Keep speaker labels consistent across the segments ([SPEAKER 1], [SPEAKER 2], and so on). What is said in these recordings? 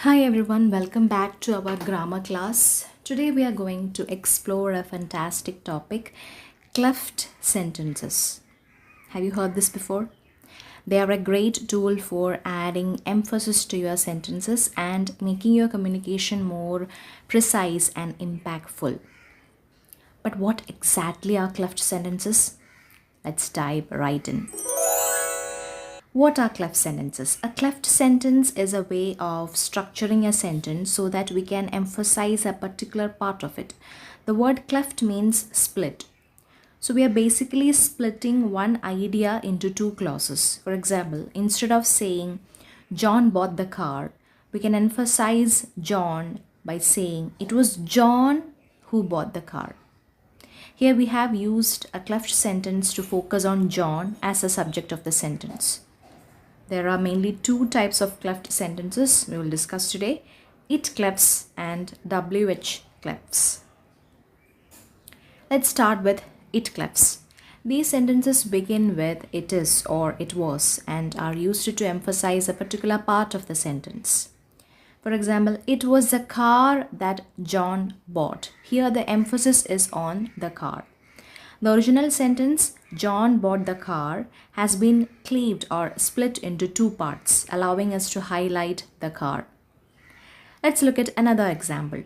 [SPEAKER 1] Hi everyone, welcome back to our grammar class. Today we are going to explore a fantastic topic, cleft sentences. Have you heard this before? They are a great tool for adding emphasis to your sentences and making your communication more precise and impactful. But what exactly are cleft sentences? Let's dive right in. What are cleft sentences? A cleft sentence is a way of structuring a sentence so that we can emphasize a particular part of it. The word cleft means split. So we are basically splitting one idea into two clauses. For example, instead of saying John bought the car, we can emphasize John by saying it was John who bought the car. Here we have used a cleft sentence to focus on John as the subject of the sentence. There are mainly two types of cleft sentences we will discuss today, it clefts and WH clefts. Let's start with it clefts. These sentences begin with it is or it was and are used to emphasize a particular part of the sentence. For example, it was the car that John bought. Here the emphasis is on the car. The original sentence, John bought the car, has been cleaved or split into two parts, allowing us to highlight the car. Let's look at another example.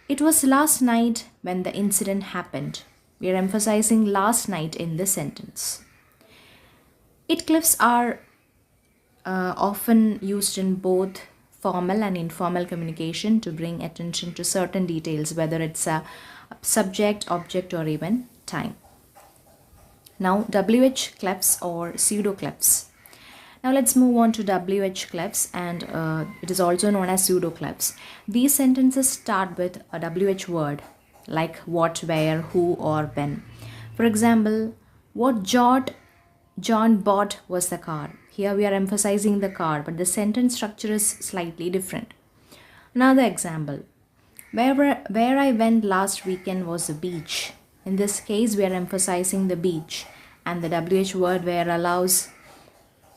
[SPEAKER 1] It was last night when the incident happened. We are emphasizing last night in this sentence. It clefts are often used in both formal and informal communication to bring attention to certain details, whether it's a subject, object, or even time. Now, WH clefts or pseudo clefts. Now let's move on to WH clefts, and it is also known as pseudo clefts. These sentences start with a WH word like what, where, who, or when. For example, what John bought was the car. Here we are emphasizing the car, but the sentence structure is slightly different. Another example, where I went last weekend was the beach. In this case, we are emphasizing the beach, and the WH word where allows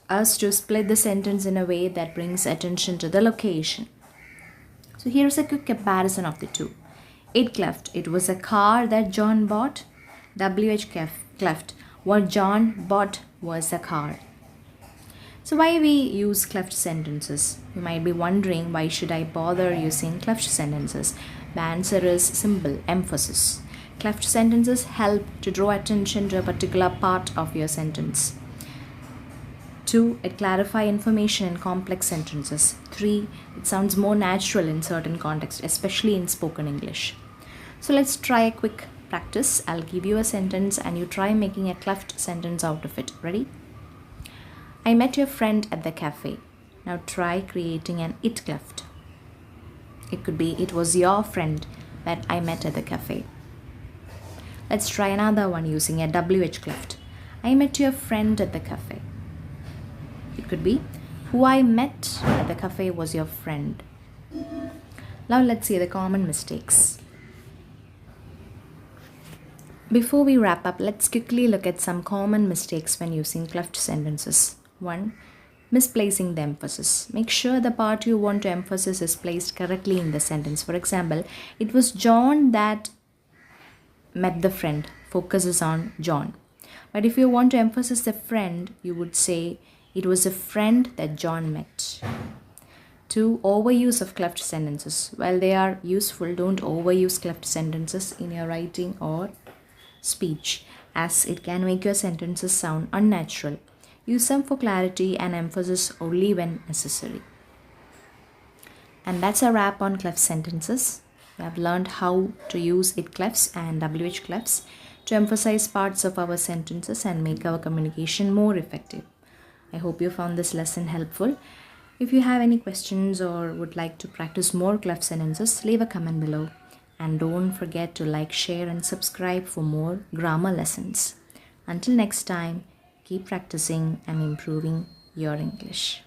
[SPEAKER 1] us to split the sentence in a way that brings attention to the location. So here's a quick comparison of the two. It cleft, it was a car that John bought. WH cleft, what John bought was a car. So why we use cleft sentences? You might be wondering, why should I bother using cleft sentences? The answer is simple, emphasis. Cleft sentences help to draw attention to a particular part of your sentence. 2. It clarifies information in complex sentences. 3. It sounds more natural in certain contexts, especially in spoken English. So let's try a quick practice. I'll give you a sentence and you try making a cleft sentence out of it. Ready? I met your friend at the cafe. Now try creating an it cleft. It could be, it was your friend that I met at the cafe. Let's try another one using a WH cleft. I met your friend at the cafe. It could be, who I met at the cafe was your friend. Now let's see the common mistakes. Before we wrap up, let's quickly look at some common mistakes when using cleft sentences. 1. Misplacing the emphasis. Make sure the part you want to emphasize is placed correctly in the sentence. For example, it was John that met the friend. Focuses on John. But if you want to emphasize the friend, you would say it was a friend that John met. 2. Overuse of cleft sentences. While they are useful, don't overuse cleft sentences in your writing or speech, as it can make your sentences sound unnatural. Use them for clarity and emphasis only when necessary. And that's a wrap on cleft sentences. We have learned how to use it clefts and WH clefts to emphasize parts of our sentences and make our communication more effective. I hope you found this lesson helpful. If you have any questions or would like to practice more cleft sentences, leave a comment below. And don't forget to like, share and subscribe for more grammar lessons. Until next time, keep practicing and improving your English.